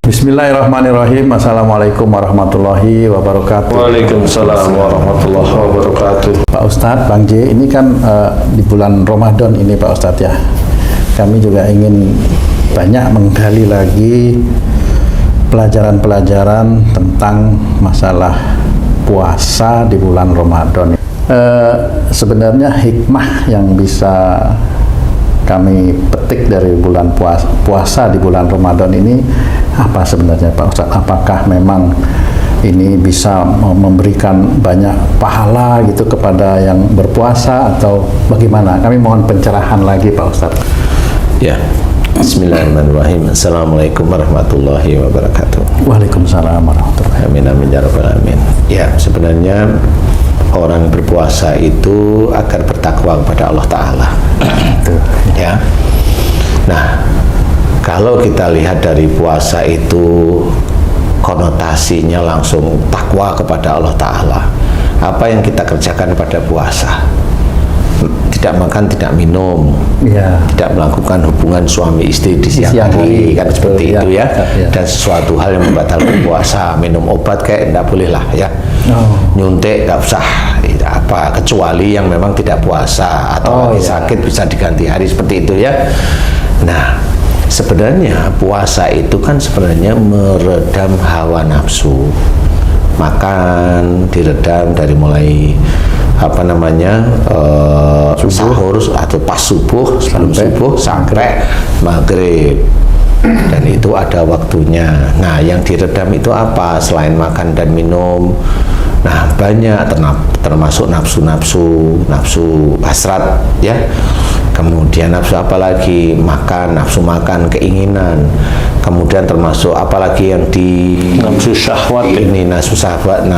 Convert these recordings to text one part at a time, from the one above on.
Bismillahirrahmanirrahim. Assalamualaikum warahmatullahi wabarakatuh. Waalaikumsalam warahmatullahi wabarakatuh. Pak Ustadz, Bang J, ini kan di bulan Ramadan ini Pak Ustadz ya. Kami juga ingin banyak menggali lagi pelajaran-pelajaran tentang masalah puasa di bulan Ramadan. Sebenarnya hikmah yang bisa kami petik dari bulan puasa di bulan Ramadan ini apa sebenarnya Pak Ustadz? Apakah memang ini bisa memberikan banyak pahala gitu kepada yang berpuasa atau bagaimana? Kami mohon pencerahan lagi Pak Ustadz. Ya, Bismillahirrahmanirrahim. Assalamualaikum warahmatullahi wabarakatuh. Waalaikumsalam warahmatullahi wabarakatuh. Amin amin ya rabbal alamin. Ya, sebenarnya orang berpuasa itu agar bertakwa kepada Allah Ta'ala. Ya. Nah, kalau kita lihat dari puasa itu konotasinya langsung takwa kepada Allah Ta'ala. Apa yang kita kerjakan pada puasa? Tidak makan, tidak minum, ya. Tidak melakukan hubungan suami istri di siang hari, kan seperti itu ya. Dan sesuatu hal yang membatalkan puasa, minum obat kayak tidak boleh lah ya. Nyuntik nggak usah, apa kecuali yang memang tidak puasa atau lagi sakit bisa diganti hari seperti itu ya. Nah, sebenarnya puasa itu kan sebenarnya meredam hawa nafsu. Makan diredam dari mulai sahur atau pas subuh, sebelum subuh sampai maghrib, dan itu ada waktunya. Nah, yang diredam itu apa selain makan dan minum? Nah, banyak termasuk nafsu hasrat ya. Kemudian nafsu apalagi nafsu makan, keinginan. Kemudian termasuk apalagi yang di nafsu syahwat ini, nafsu syahwat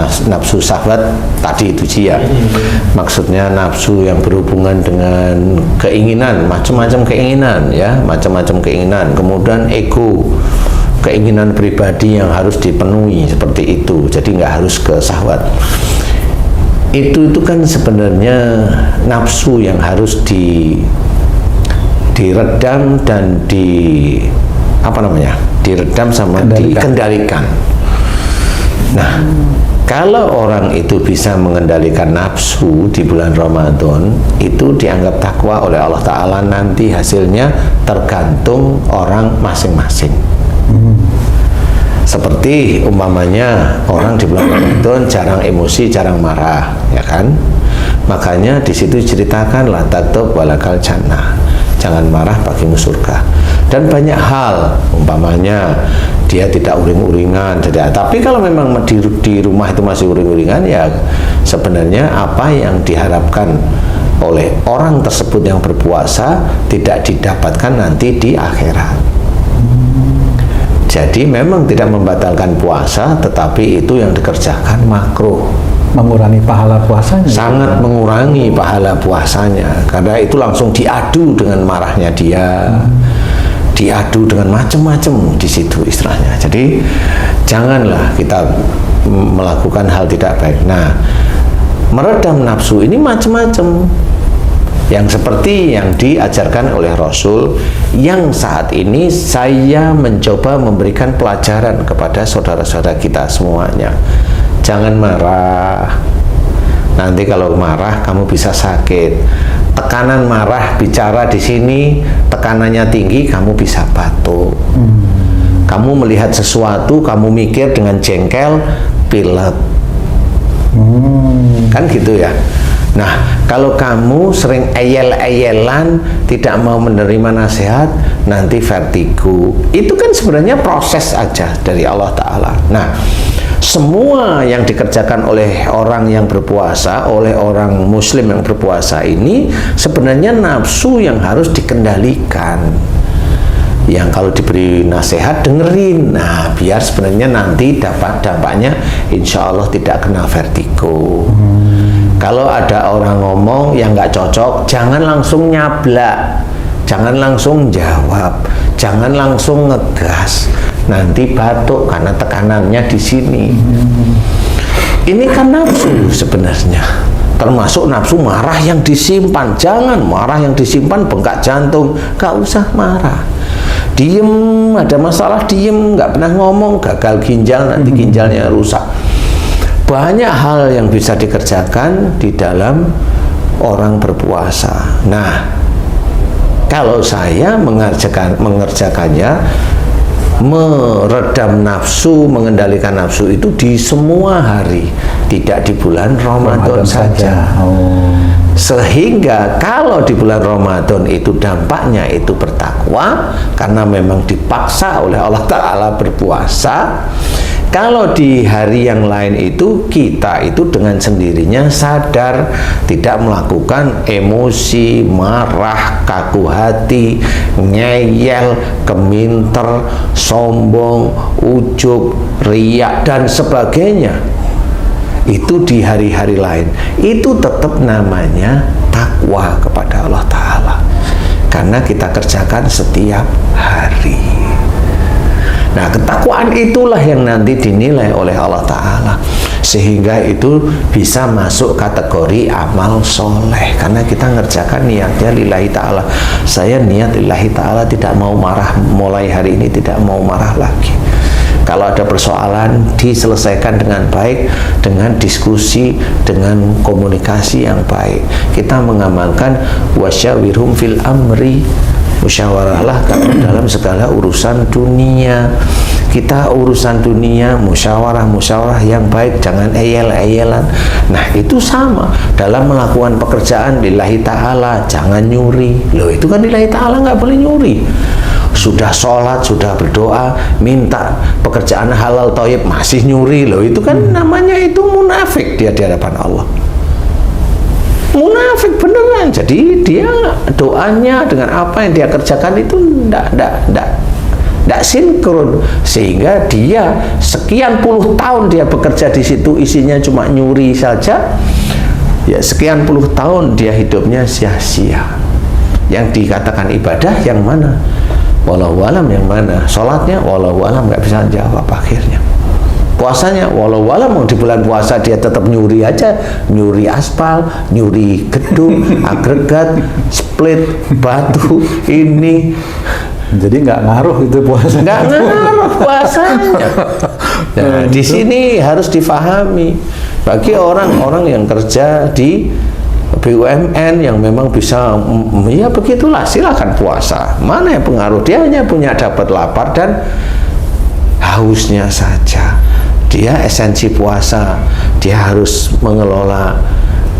tadi itu sih ya. Maksudnya nafsu yang berhubungan dengan keinginan, macam-macam keinginan ya, macam-macam keinginan. Kemudian ego, keinginan pribadi yang harus dipenuhi seperti itu. Jadi nggak harus ke syahwat. Itu kan sebenarnya nafsu yang harus diredam dan diredam sama dikendalikan. Nah, kalau orang itu bisa mengendalikan nafsu di bulan Ramadan, itu dianggap takwa oleh Allah Ta'ala. Nanti hasilnya tergantung orang masing-masing. Seperti umpamanya orang di bulan Ramadan jarang emosi, jarang marah, ya kan? Makanya di situ ceritakan la taktub walakal jannah. Jangan marah bagimu surga. Dan banyak hal, umpamanya dia tidak uring-uringan, tapi kalau memang di rumah itu masih uring-uringan, ya sebenarnya apa yang diharapkan oleh orang tersebut yang berpuasa tidak didapatkan nanti di akhirat. Jadi memang tidak membatalkan puasa, tetapi itu yang dikerjakan makruh. Mengurangi pahala puasanya. Sangat mengurangi pahala puasanya, karena itu langsung diadu dengan marahnya dia, diadu dengan macam-macam di situ istilahnya. Jadi janganlah kita melakukan hal tidak baik. Nah, meredam nafsu ini macam-macam. Yang seperti yang diajarkan oleh Rasul, yang saat ini saya mencoba memberikan pelajaran kepada saudara-saudara kita semuanya. Jangan marah. Nanti kalau marah kamu bisa sakit. Tekanan marah bicara di sini, tekanannya tinggi, kamu bisa batuk. Kamu melihat sesuatu, kamu mikir dengan jengkel, pilek. Kan gitu ya. Nah, kalau kamu sering eyel-eyelan, tidak mau menerima nasihat, nanti vertigo. Itu kan sebenarnya proses aja dari Allah Ta'ala. Nah, semua yang dikerjakan oleh orang yang berpuasa, oleh orang muslim yang berpuasa ini, sebenarnya nafsu yang harus dikendalikan. Yang kalau diberi nasihat, dengerin. Nah, biar sebenarnya nanti dampaknya insya Allah tidak kena vertigo. Kalau ada orang ngomong yang nggak cocok, jangan langsung nyablak, jangan langsung jawab, jangan langsung ngegas. Nanti batuk karena tekanannya di sini. Ini kan nafsu sebenarnya. Termasuk nafsu marah yang disimpan. Jangan marah yang disimpan bengkak jantung. Gak usah marah. diem, ada masalah diem, nggak pernah ngomong, gagal ginjal, nanti ginjalnya rusak. Banyak hal yang bisa dikerjakan di dalam orang berpuasa. Nah, kalau saya mengerjakannya, meredam nafsu, mengendalikan nafsu itu di semua hari, tidak di bulan Ramadan saja. Sehingga kalau di bulan Ramadan itu dampaknya itu bertakwa, karena memang dipaksa oleh Allah Ta'ala berpuasa. Kalau di hari yang lain itu kita itu dengan sendirinya sadar, tidak melakukan emosi, marah, kaku hati, ngeyel, keminter, sombong, ujub, riak dan sebagainya. Itu di hari-hari lain itu tetap namanya takwa kepada Allah Ta'ala, karena kita kerjakan setiap hari. Nah, ketakwaan itulah yang nanti dinilai oleh Allah Ta'ala, sehingga itu bisa masuk kategori amal soleh, karena kita ngerjakan niatnya lillahi ta'ala. Saya niat lillahi ta'ala, tidak mau marah, mulai hari ini tidak mau marah lagi. Kalau ada persoalan, diselesaikan dengan baik, dengan diskusi, dengan komunikasi yang baik. Kita mengamalkan wasyawirhum fil amri, musyawarahlah kamu dalam segala urusan dunia. Kita urusan dunia, musyawarah yang baik, jangan eyel-eyelan. Nah, itu sama dalam melakukan pekerjaan lillahi ta'ala, jangan nyuri. Loh, itu kan lillahi ta'ala, nggak boleh nyuri. Sudah sholat, sudah berdoa, minta pekerjaan halal thayyib, masih nyuri. Loh, itu kan namanya itu munafik dia di hadapan Allah. Munafik beneran. Jadi dia doanya dengan apa yang dia kerjakan itu tidak sinkron, sehingga dia sekian puluh tahun dia bekerja di situ, isinya cuma nyuri saja. Ya, sekian puluh tahun dia hidupnya sia-sia. Yang dikatakan ibadah yang mana? Wallahu alam yang mana? Sholatnya wallahu alam, nggak bisa jawab akhirnya. Puasanya walau mau di bulan puasa dia tetap nyuri aja, nyuri aspal, nyuri gedung, agregat, split, batu, ini. Jadi nggak ngaruh itu puasa. Nggak ngaruh puasanya. Nah, di sini harus difahami bagi orang-orang yang kerja di BUMN yang memang bisa, ya begitulah, silakan puasa. Mana yang pengaruh? Dia hanya punya dapat lapar dan hausnya saja. Dia esensi puasa, dia harus mengelola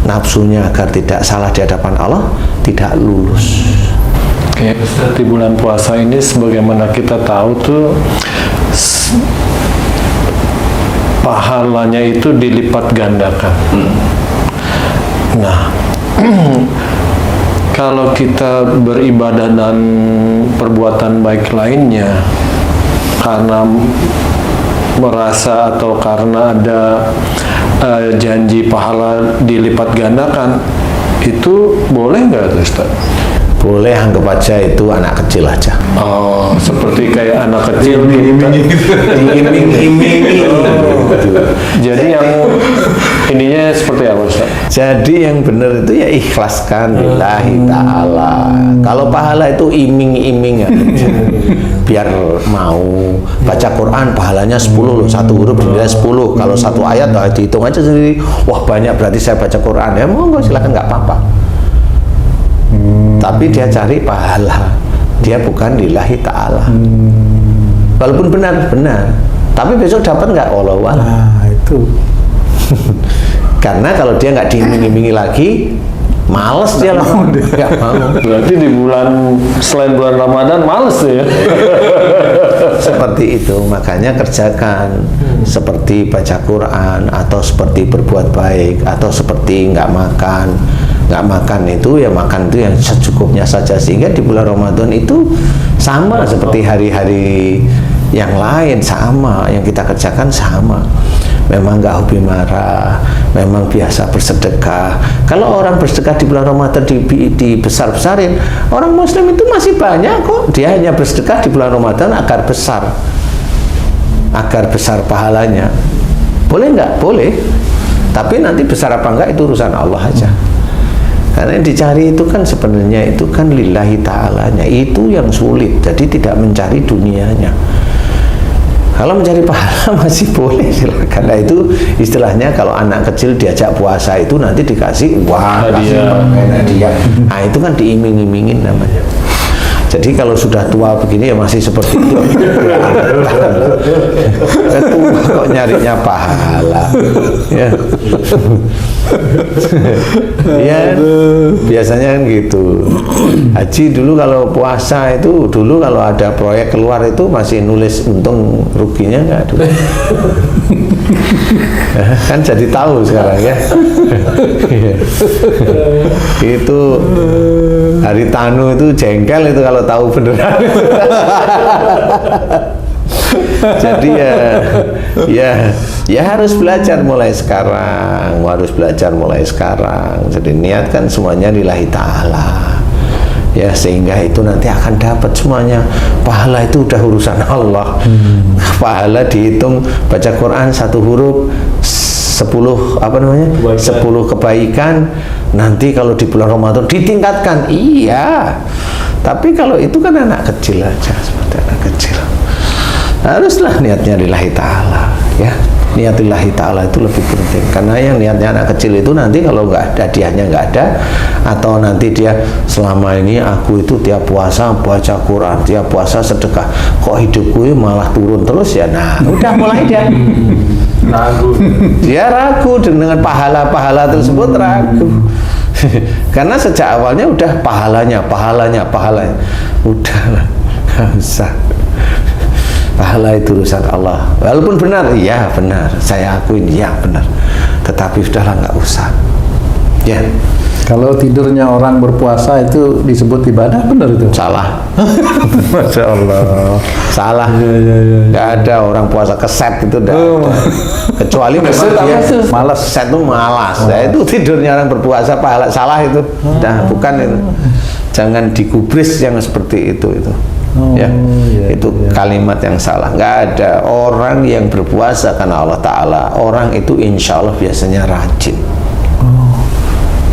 nafsunya agar tidak salah di hadapan Allah, tidak lulus. Oke, di bulan puasa ini sebagaimana kita tahu tuh pahalanya itu dilipat gandakan. Nah, kalau kita beribadah dan perbuatan baik lainnya karena merasa atau karena ada janji pahala dilipat gandakan, itu boleh nggak, Ustaz? Boleh, anggap aja itu anak kecil aja. Oh, seperti kayak anak kecil iming-iming. Jadi yang ininya seperti apa, Ustaz? Jadi yang benar itu ya ikhlaskan lillahi ta'ala. Kalau pahala itu iming-iming ya. Biar mau baca Quran pahalanya 10 loh, satu huruf dinilai 10. Kalau satu ayat dihitung aja sendiri, wah banyak berarti saya baca Quran. Ya monggo silakan, nggak apa-apa. Tapi dia cari pahala, dia bukan lillahi ta'ala. Walaupun benar, tapi besok dapat nggak? Wallahu a'lam. Nah, itu. Karena kalau dia nggak diiming-imingi lagi, males dia lah. Nggak mau. Berarti di bulan selain bulan Ramadan males tuh ya. Seperti itu, makanya kerjakan seperti baca Quran, atau seperti berbuat baik, atau seperti nggak makan. Nggak makan itu ya makan itu yang secukupnya saja, sehingga di bulan Ramadan itu sama seperti hari-hari yang lain, sama yang kita kerjakan sama. Memang nggak hobi marah, memang biasa bersedekah. Kalau orang bersedekah di bulan Ramadan dibesar-besarin, orang Muslim itu masih banyak kok. Dia hanya bersedekah di bulan Ramadan agar besar pahalanya. Boleh nggak? Boleh. Tapi nanti besar apa enggak itu urusan Allah aja. Karena yang dicari itu kan sebenarnya itu kan lillahi ta'alanya, itu yang sulit. Jadi tidak mencari dunianya. Kalau mencari pahala masih boleh, silakan. Nah itu istilahnya kalau anak kecil diajak puasa itu nanti dikasih uang, kasih hadiah. Nah itu kan diiming-imingin namanya. Jadi kalau sudah tua begini ya masih seperti itu. Tua kok nyarinya pahala. Ya. Ya, biasanya kan gitu. Haji dulu kalau puasa itu, dulu kalau ada proyek keluar itu masih nulis untung ruginya nggak dulu. Kan jadi tahu sekarang ya. Itu Haritanu itu jengkel itu kalau tahu beneran. Jadi ya harus belajar mulai sekarang, Jadi niatkan semuanya lillahi ta'ala. Ya sehingga itu nanti akan dapat semuanya. Pahala itu udah urusan Allah. Pahala dihitung baca Quran 1 huruf 10 10 kebaikan. Nanti kalau di bulan Ramadan ditingkatkan. Iya. Tapi kalau itu kan anak kecil aja, seperti anak kecil. Haruslah niatnya lillahi ta'ala, ya. Niat lillahi ta'ala itu lebih penting. Karena yang niatnya anak kecil itu nanti kalau nggak ada, hadiahnya nggak ada, atau nanti dia selama ini aku itu tiap puasa baca Quran, tiap puasa sedekah, kok hidupku ini malah turun terus ya. Nah, udah mulai dia ragu. Dia ragu dengan pahala-pahala tersebut, ragu. Karena sejak awalnya udah pahalanya. Udahlah, nggak usah. Pahala itu urusan Allah. Walaupun benar, iya benar. Saya akuin, iya benar. Tetapi sudahlah, nggak usah. Ya. Kalau tidurnya orang berpuasa itu disebut ibadah, benar itu? Salah. Masya Allah. Salah. Nggak ada orang puasa keset itu. Kecuali memang dia malas. Keset itu malas. Nah, itu tidurnya orang berpuasa pahala. Salah itu. Nah, bukan itu. Jangan digubris yang seperti itu. Itu kalimat yang salah. Nggak ada orang yang berpuasa karena Allah Ta'ala. Orang itu insya Allah biasanya rajin.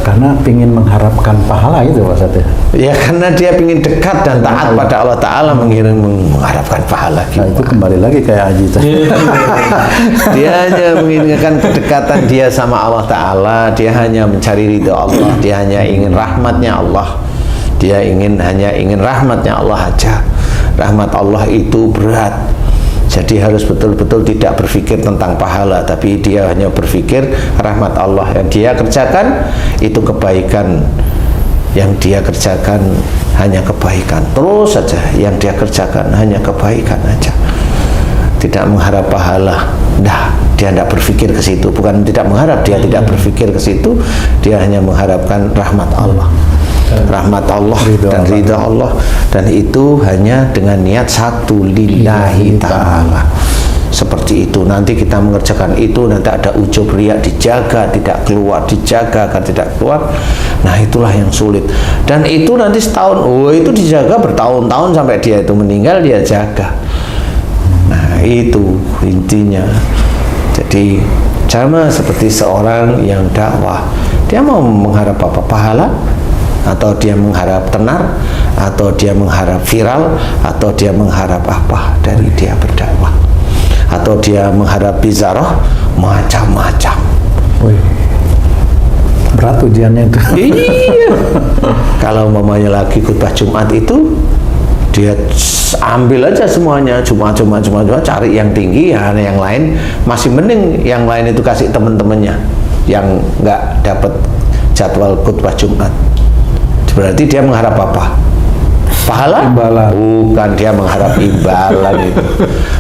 Karena ingin mengharapkan pahala itu maksudnya. Ya karena dia ingin dekat dan taat pada Allah Ta'ala, mengharapkan pahala. Nah, itu kembali lagi kayak Haji tadi. Dia hanya menginginkan kedekatan dia sama Allah Ta'ala. Dia hanya mencari ridha Allah. Dia hanya ingin rahmatnya Allah. Dia hanya ingin rahmatnya Allah aja. Rahmat Allah itu berat. Jadi harus betul-betul tidak berpikir tentang pahala, tapi dia hanya berpikir rahmat Allah. Yang dia kerjakan itu kebaikan. Yang dia kerjakan hanya kebaikan. Terus saja yang dia kerjakan hanya kebaikan aja. Tidak mengharap pahala. Nah, dia tidak berpikir ke situ. Bukan tidak mengharap, dia tidak berpikir ke situ. Dia hanya mengharapkan rahmat Allah. Rahmat Allah dan ridha Allah, dan itu hanya dengan niat satu, lillahi ta'ala. Seperti itu. Nanti kita mengerjakan itu, nanti ada ujub riya, dijaga tidak keluar, dijaga agar tidak keluar. Nah, itulah yang sulit. Dan itu nanti setahun, itu dijaga bertahun-tahun sampai dia itu meninggal, dia jaga. Nah, itu intinya. Jadi sama seperti seorang yang dakwah, dia mau mengharap apa? Pahala? Atau dia mengharap tenar, atau dia mengharap viral, atau dia mengharap apa dari dia berdakwah, atau dia mengharap bizarah, macam-macam. Berat ujiannya itu. Iya. Kalau mamanya lagi khutbah Jumat itu, dia ambil aja semuanya, cuma cari yang tinggi, ya yang lain masih mending, yang lain itu kasih teman-temannya yang nggak dapat jadwal khutbah Jumat. Berarti dia mengharap apa? Pahala? Imbalan. Bukan, dia mengharap imbalan itu.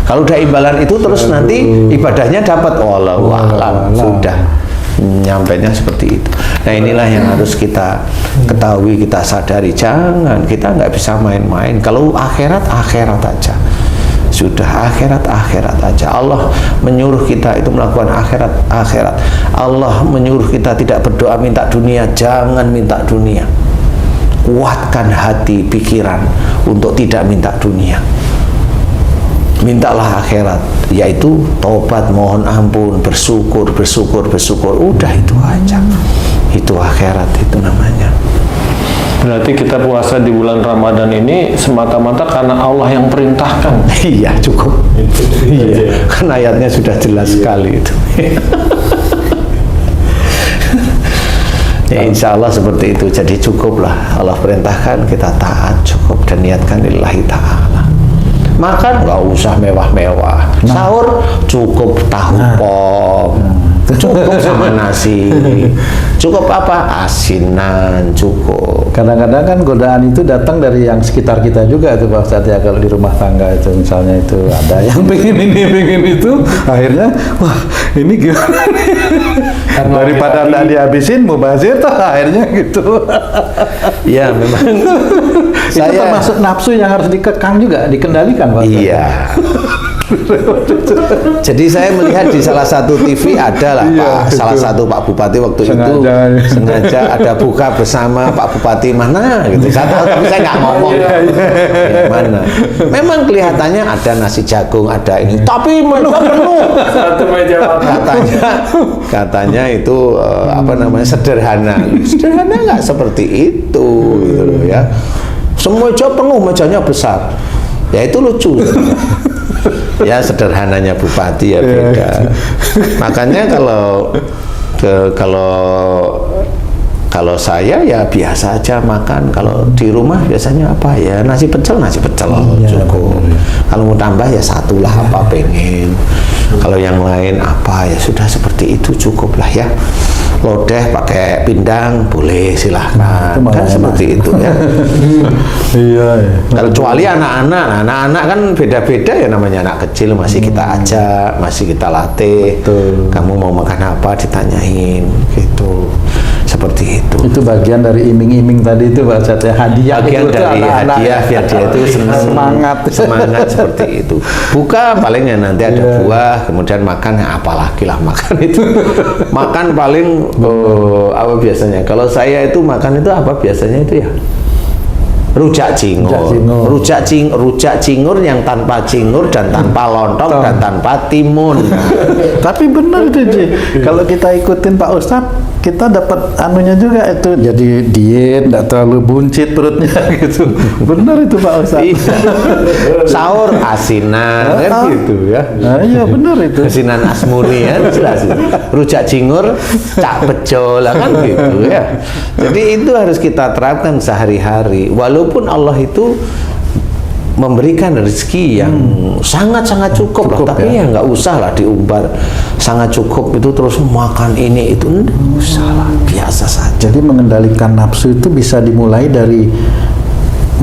Kalau udah imbalan itu terus nanti ibadahnya dapat. Wallahu a'lam. Sudah nyampainya seperti itu. Nah, inilah yang harus kita ketahui, kita sadari. Jangan, kita nggak bisa main-main. Kalau akhirat aja. Sudah akhirat aja. Allah menyuruh kita itu melakukan akhirat. Allah menyuruh kita tidak berdoa minta dunia. Jangan minta dunia. Kuatkan hati, pikiran untuk tidak minta dunia. Mintalah akhirat, yaitu taubat, mohon ampun, bersyukur. Udah itu aja. Itu akhirat itu namanya. Berarti kita puasa di bulan Ramadan ini semata-mata karena Allah yang perintahkan. Iya, cukup. Iya, kan ayatnya sudah jelas sekali itu. Ya insya Allah seperti itu. Jadi cukuplah, Allah perintahkan kita taat, cukup, dan niatkan lillahi ta'ala. Makan nggak usah mewah-mewah. Sahur cukup tahu pom, cukup sama nasi, cukup apa, asinan, cukup. Kadang-kadang kan godaan itu datang dari yang sekitar kita juga tuh Pak Ustadz ya, kalau di rumah tangga itu misalnya itu ada yang pengen ini pengen itu, akhirnya wah ini gimana nih? Daripada nggak dihabisin mubazir tuh akhirnya gitu. Ya memang Itu termasuk nafsu yang harus dikekang juga, dikendalikan Pak Ustadz. Iya. Jadi saya melihat di salah satu TV ada lah Pak, salah satu Pak Bupati waktu itu sengaja ada buka bersama Pak Bupati mana gitu. Saya tahu tapi saya nggak ngomong mana. Memang kelihatannya ada nasi jagung, ada ini, tapi meja penuh. Satu meja makan. Katanya itu apa namanya, sederhana. Sederhana nggak seperti itu gitu loh ya. Semua meja penuh, mejanya besar. Ya itu lucu. Ya sederhananya bupati ya beda. Makanya kalau saya ya biasa aja makan. Kalau di rumah biasanya apa ya, nasi pecel cukup. Kalau mau tambah ya satu lah apa pengen. Kalau yang lain apa ya sudah seperti itu cukup lah ya. Lodeh pakai pindang boleh, silahkan. Kan seperti itu ya. Iya. Kecuali anak-anak kan beda-beda ya, namanya anak kecil masih kita ajak, masih kita latih. Betul. Kamu mau makan apa ditanyain gitu. Seperti itu. Itu bagian dari iming-iming tadi itu Pak Ustadz ya, hadiah. Bagian itu dari anak-anak hadiah biar dia itu senang, semangat seperti itu. Buka palingnya nanti ada buah, kemudian makan apalagi lah makan itu. Makan paling apa biasanya? Kalau saya itu makan itu apa biasanya itu ya? Rujak cingur. Rujak cingur yang tanpa cingur dan tanpa lontong dan tanpa timun. Tapi benar itu Ji. Kalau kita ikutin Pak Ustadz, kita dapat anunya juga itu, jadi diet, nggak terlalu buncit perutnya gitu. Benar itu Pak Ustadz. Sahur asinan kan gitu ya. Nah, iya benar itu. Asinan asmuni ya jelas. Rujak cingur, cak bejo lah kan gitu ya. Jadi itu harus kita terapkan sehari-hari. Walaupun Allah itu memberikan rezeki yang sangat-sangat cukup lah, tapi ya nggak usah lah diumbar sangat cukup itu terus makan ini itu, nggak usah lah, biasa saja. Jadi mengendalikan nafsu itu bisa dimulai dari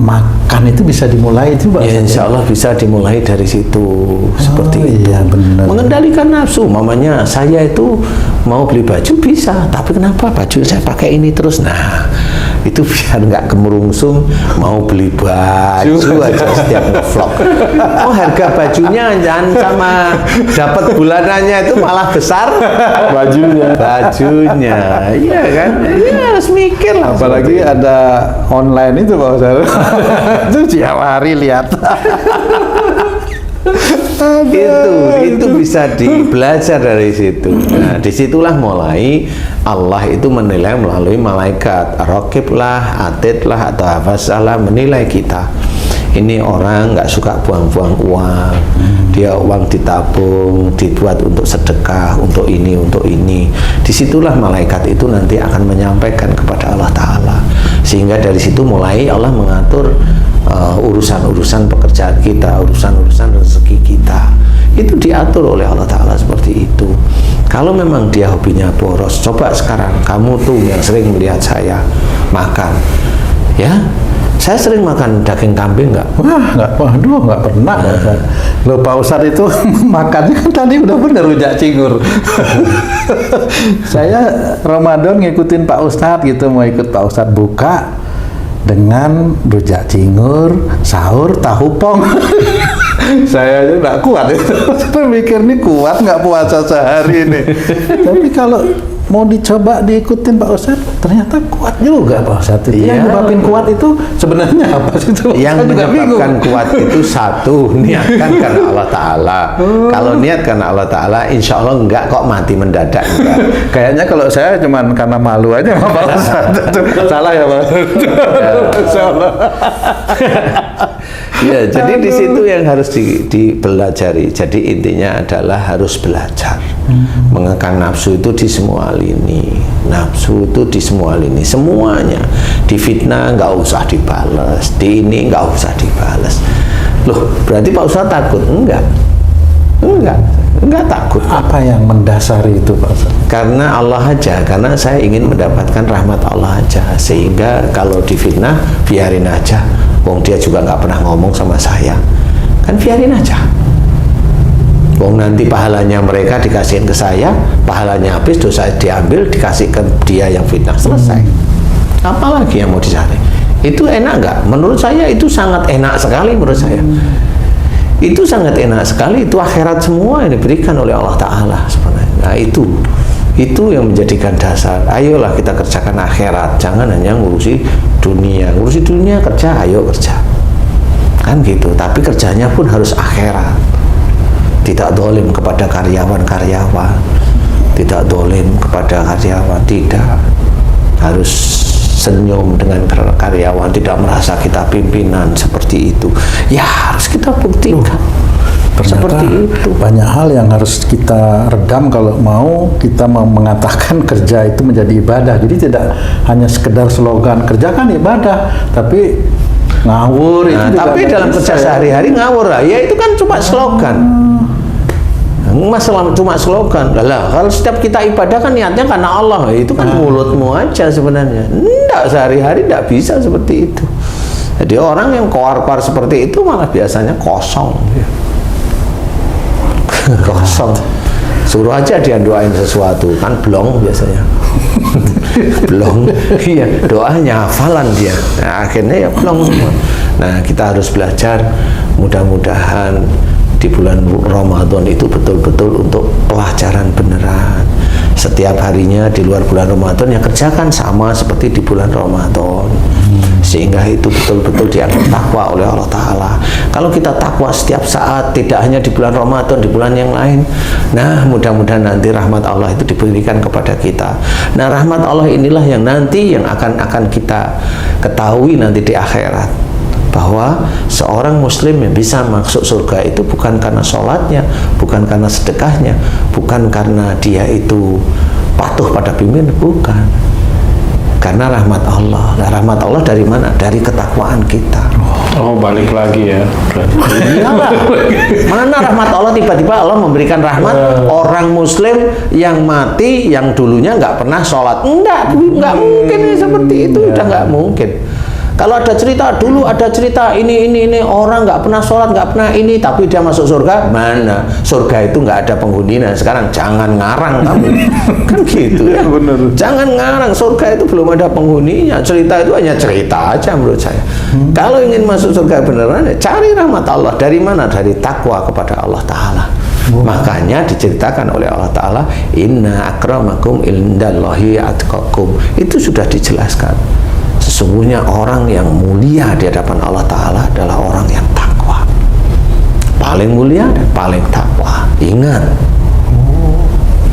makan, itu bisa dimulai itu Pak. Ya insya Allah bisa dimulai dari situ, seperti itu. Iya, benar. Mengendalikan nafsu, mamanya saya itu mau beli baju bisa, tapi kenapa baju saya pakai ini terus? Nah itu biar nggak kemerungsung mau beli baju aja setiap vlog. Oh harga bajunya jangan sama dapat bulanannya itu malah besar bajunya. Iya kan, ya harus mikir lah. Apalagi ada online itu Pak Ustadz. Itu tiap hari lihat. itu bisa belajar dari situ. Nah disitulah mulai Allah itu menilai melalui malaikat raqib lah, atid lah, atau hafazalah, menilai kita. Ini orang nggak suka buang-buang uang, dia uang ditabung, dibuat untuk sedekah, untuk ini, untuk ini. Disitulah malaikat itu nanti akan menyampaikan kepada Allah Ta'ala. Sehingga dari situ mulai Allah mengatur urusan-urusan pekerjaan kita, urusan-urusan rezeki kita. Itu diatur oleh Allah Ta'ala seperti itu. Kalau memang dia hobinya boros, coba sekarang kamu tuh yang sering melihat saya makan, ya. Saya sering makan daging kambing nggak? Waduh, nggak pernah. Loh Pak Ustadz itu makannya kan tadi udah bener rujak cingur. Saya Ramadan ngikutin Pak Ustadz gitu, mau ikut Pak Ustadz buka dengan rujak cingur, sahur tahu pong. Saya aja nggak kuat itu. Saya mikir nih kuat nggak puasa sehari ini. Tapi kalau mau dicoba diikutin Pak Ustadz, ternyata kuat juga Pak Ustadz. Iya. Yang nyebabin kuat itu sebenarnya apa sih itu? Yang Saya juga menyebabkan bingung. kuat itu satu, niatkan karena Allah Ta'ala. Kalau niat karena Allah Ta'ala, insya Allah enggak kok mati mendadak. Enggak. Kayaknya kalau saya cuman karena malu aja sama Pak Ustadz. Salah ya Pak Ustadz? Insya Allah. Ya, jadi di situ yang harus dipelajari. Jadi intinya adalah harus belajar. Mengekang nafsu itu di semua lini. Nafsu itu di semua lini, semuanya. Di fitnah nggak usah dibales, di ini nggak usah dibales. Loh, berarti Pak Ustadz takut? Enggak takut. Apa yang mendasari itu Pak Ustadz? Karena Allah aja, karena saya ingin mendapatkan rahmat Allah aja, sehingga kalau difitnah biarin aja. Wong dia juga nggak pernah ngomong sama saya, kan biarin aja. Wong nanti pahalanya mereka dikasihin ke saya, pahalanya habis, dosa diambil dikasih ke dia yang fitnah, selesai. Apalagi yang mau dicari? Itu enak nggak? Menurut saya itu sangat enak sekali menurut saya. Itu sangat enak sekali, itu akhirat semua yang diberikan oleh Allah Ta'ala sebenarnya. Nah itu yang menjadikan dasar. Ayolah kita kerjakan akhirat, jangan hanya ngurusi dunia. Ngurusi dunia kerja, ayo kerja, kan gitu. Tapi kerjanya pun harus akhirat. Tidak dolim kepada karyawan-karyawan, tidak dolim kepada karyawan, tidak. Harus senyum dengan karyawan, tidak merasa kita pimpinan seperti itu. Ya harus kita buktikan. Ternyata Seperti itu. banyak hal yang harus kita redam kalau mau kita mengatakan kerja itu menjadi ibadah. Jadi tidak hanya sekedar slogan kerja kan ibadah, tapi ngawur itu juga tapi nggak dalam bisa, kerja ya. sehari-hari ngawur lah. Ya itu kan cuma slogan. Masalah cuma slogan. Lah kalau setiap kita ibadah kan niatnya karena Allah. Itu kan mulutmu aja sebenarnya. Enggak, sehari-hari enggak bisa seperti itu. Jadi orang yang koar-koar seperti itu malah biasanya kosong. Kosong. Suruh aja dia doain sesuatu, kan blong biasanya. Blong. Iya, doanya hafalan dia. Nah, akhirnya ya blong semua. Nah, kita harus belajar, mudah-mudahan di bulan Ramadan itu betul-betul untuk pelajaran beneran. Setiap harinya di luar bulan Ramadan yang kerjakan sama seperti di bulan Ramadan, sehingga itu betul-betul dianggap takwa oleh Allah Ta'ala. Kalau kita takwa setiap saat, tidak hanya di bulan Ramadan, di bulan yang lain, nah mudah-mudahan nanti rahmat Allah itu diberikan kepada kita. Nah rahmat Allah inilah yang nanti yang akan kita ketahui nanti di akhirat, bahwa seorang muslim yang bisa masuk surga itu bukan karena sholatnya, bukan karena sedekahnya, bukan karena dia itu patuh pada pimpinan, bukan, karena rahmat Allah. Nah, rahmat Allah dari mana? Dari ketakwaan kita. Oh, balik lagi ya. Iyalah. Mana rahmat Allah, tiba-tiba Allah memberikan rahmat orang muslim yang mati, yang dulunya nggak pernah sholat. Nggak mungkin seperti itu, udah nggak mungkin. Kalau ada cerita dulu, ada cerita ini orang nggak pernah sholat, nggak pernah ini, tapi dia masuk surga, mana? Surga itu nggak ada penghuninya. Sekarang jangan ngarang kamu, kan gitu ya. Jangan ngarang, surga itu belum ada penghuninya. Cerita itu hanya cerita aja menurut saya. Kalau ingin masuk surga beneran, ya cari rahmat Allah. Dari mana? Dari takwa kepada Allah Ta'ala. Makanya diceritakan oleh Allah Ta'ala, inna akramakum indallahi atqakum. Itu sudah dijelaskan. Sesungguhnya orang yang mulia di hadapan Allah Ta'ala adalah orang yang takwa. Paling mulia dan paling takwa. Ingat,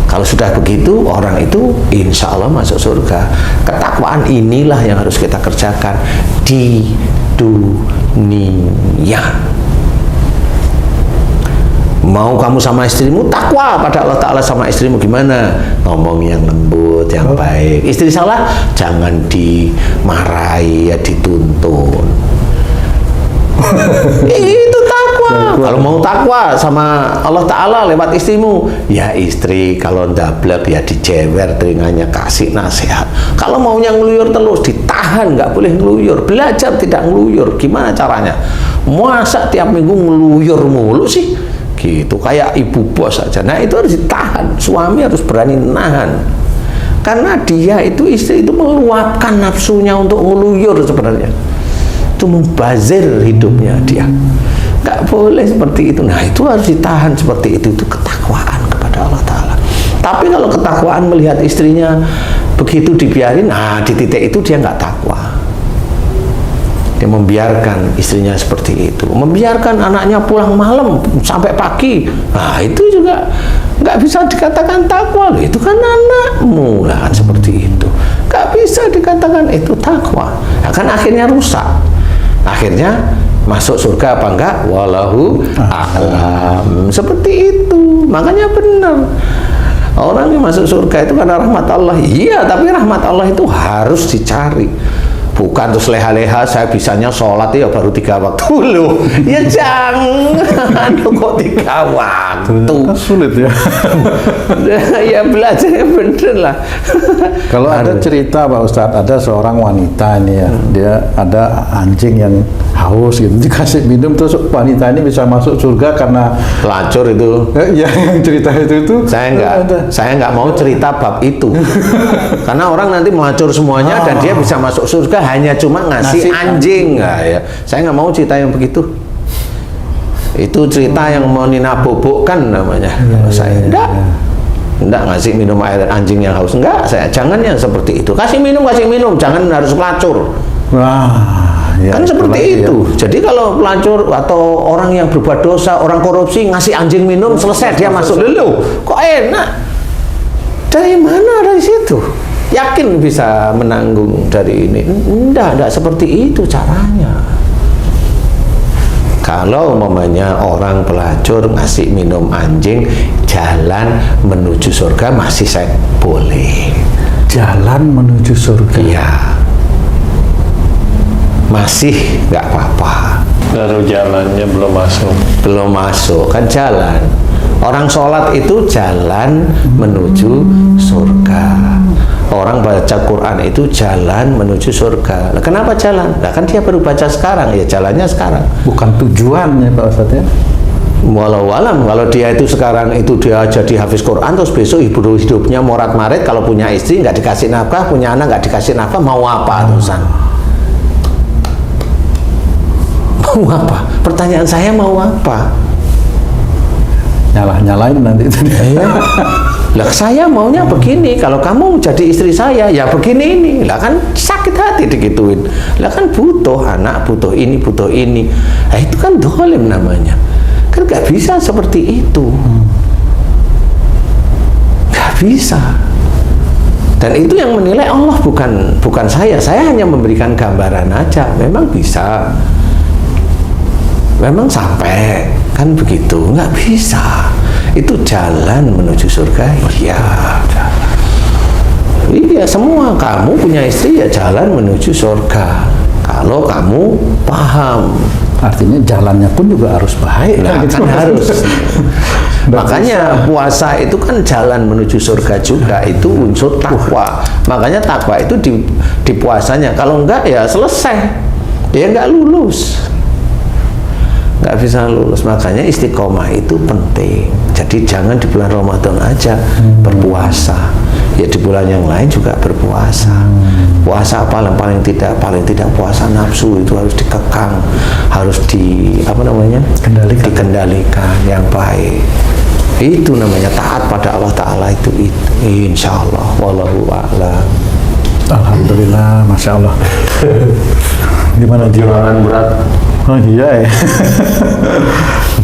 kalau sudah begitu, orang itu insya Allah masuk surga. Ketakwaan inilah yang harus kita kerjakan di dunia. Mau kamu sama istrimu, takwa pada Allah Ta'ala sama istrimu gimana? Ngomong yang lembut, yang baik. Istri salah, jangan dimarahi, ya dituntun. Itu takwa. Kalau mau takwa sama Allah Ta'ala lewat istrimu, ya istri kalau ndablek ya dijewer telinganya, kasih nasihat. Kalau maunya ngeluyur terus, ditahan, nggak boleh ngeluyur. Belajar tidak ngeluyur. Gimana caranya? Masa tiap minggu ngeluyur mulu sih? Gitu, kayak ibu bos saja. Nah itu harus ditahan. Suami harus berani nahan. Karena dia itu, istri itu meluapkan nafsunya untuk ngeluyur sebenarnya. Itu membazir hidupnya dia. Nggak boleh seperti itu. Nah itu harus ditahan seperti itu ketakwaan kepada Allah Ta'ala. Tapi kalau ketakwaan melihat istrinya begitu dibiarin, nah di titik itu dia nggak takwa. Dia membiarkan istrinya seperti itu, membiarkan anaknya pulang malam sampai pagi. Nah itu juga nggak bisa dikatakan takwa loh. Itu kan anakmu lah, kan seperti itu. Nggak bisa dikatakan itu takwa. Nah, kan akhirnya rusak. Akhirnya masuk surga apa enggak? Wallahu a'lam. Seperti itu. Makanya benar. Orang yang masuk surga itu karena rahmat Allah. Iya, tapi rahmat Allah itu harus dicari. Bukan terus leha-leha, saya bisanya sholat ya baru 3 waktu loh. Ya jangan, kok 3 waktu. Kan sulit ya. Ya belajarnya bener lah. Kalau ada cerita Pak Ustadz, ada seorang wanita ini ya, dia ada anjing yang haus gitu, dikasih minum terus wanita ini bisa masuk surga karena pelacur itu. Ya yang cerita itu saya nggak mau cerita bab itu. Karena orang nanti melacur semuanya dan dia bisa masuk surga hanya cuma ngasih anjing. Nah, ya. Saya nggak mau cerita yang begitu. Itu cerita yang mau ninabobokkan namanya. Saya enggak ngasih minum air anjing yang haus. Enggak, saya jangan yang seperti itu. Kasih minum, jangan harus pelacur. Wah, ya, kan seperti itu. Ya. Jadi kalau pelacur atau orang yang berbuat dosa, orang korupsi ngasih anjing minum, selesai dia masuk dulu. Kok enak? Dari mana dari situ? Yakin bisa menanggung dari ini? Enggak seperti itu caranya. Kalau umpamanya orang pelacur ngasih minum anjing, jalan menuju surga masih saya boleh. Jalan menuju surga. Iya. Masih nggak apa-apa. Baru jalannya belum masuk. Belum masuk, kan jalan. Orang sholat itu jalan menuju surga. Orang baca Quran itu jalan menuju surga. Nah, kenapa jalan? Nah, kan dia baru baca sekarang, ya jalannya sekarang. Bukan tujuannya Pak Ustadz ya? Walau alam, kalau dia itu sekarang itu dia jadi hafiz Quran, terus besok hidupnya morat-marit, kalau punya istri nggak dikasih nafkah, punya anak nggak dikasih nafkah, mau apa terusan? Mau apa? Pertanyaan saya mau apa? Nyalah-nyalain nanti itu dia. Lah saya maunya begini, kalau kamu jadi istri saya ya begini ini. Lah kan sakit hati digituin. Lah kan butuh anak, butuh ini. Nah, itu kan dolim namanya. Kan gak bisa seperti itu. Gak bisa. Dan itu yang menilai Allah, bukan saya. Saya hanya memberikan gambaran aja. Memang bisa. Memang sampai kan begitu, nggak bisa. Itu jalan menuju surga. Iya semua. Kamu punya istri ya jalan menuju surga kalau kamu paham. Artinya jalannya pun juga harus baik. Nah, gitu. kan harus. Makanya puasa itu kan jalan menuju surga juga, itu unsur takwa. Makanya takwa itu di puasanya. Kalau enggak ya selesai, dia nggak lulus. Nggak bisa lulus. Makanya istiqomah itu penting. Jadi jangan di bulan Ramadan aja berpuasa, ya di bulan yang lain juga berpuasa. Puasa paling tidak puasa nafsu itu harus dikekang, harus dikendalikan yang baik. Itu namanya taat pada Allah Ta'ala itu insya Allah. Wallahu a'lam. Alhamdulillah, Masya Allah. Gimana Perjuangan berat. Oh iya ya.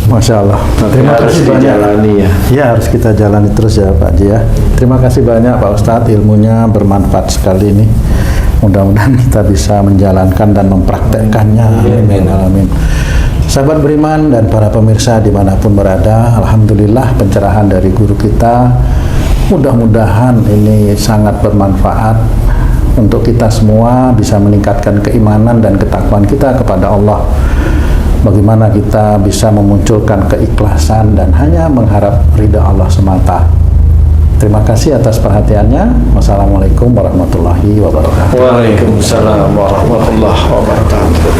Masya Allah. Terima Harus kasih banyak. dijalani ya. Ya harus kita jalani terus ya Pak Ji ya. Terima kasih banyak Pak Ustadz, ilmunya bermanfaat sekali ini. Mudah-mudahan kita bisa menjalankan dan mempraktekkannya. Amin. Amin. Sahabat beriman dan para pemirsa dimanapun berada, alhamdulillah pencerahan dari guru kita mudah-mudahan ini sangat bermanfaat untuk kita semua, bisa meningkatkan keimanan dan ketakwaan kita kepada Allah. Bagaimana kita bisa memunculkan keikhlasan dan hanya mengharap ridha Allah semata. Terima kasih atas perhatiannya. Wassalamualaikum warahmatullahi wabarakatuh. Waalaikumsalam warahmatullahi wabarakatuh.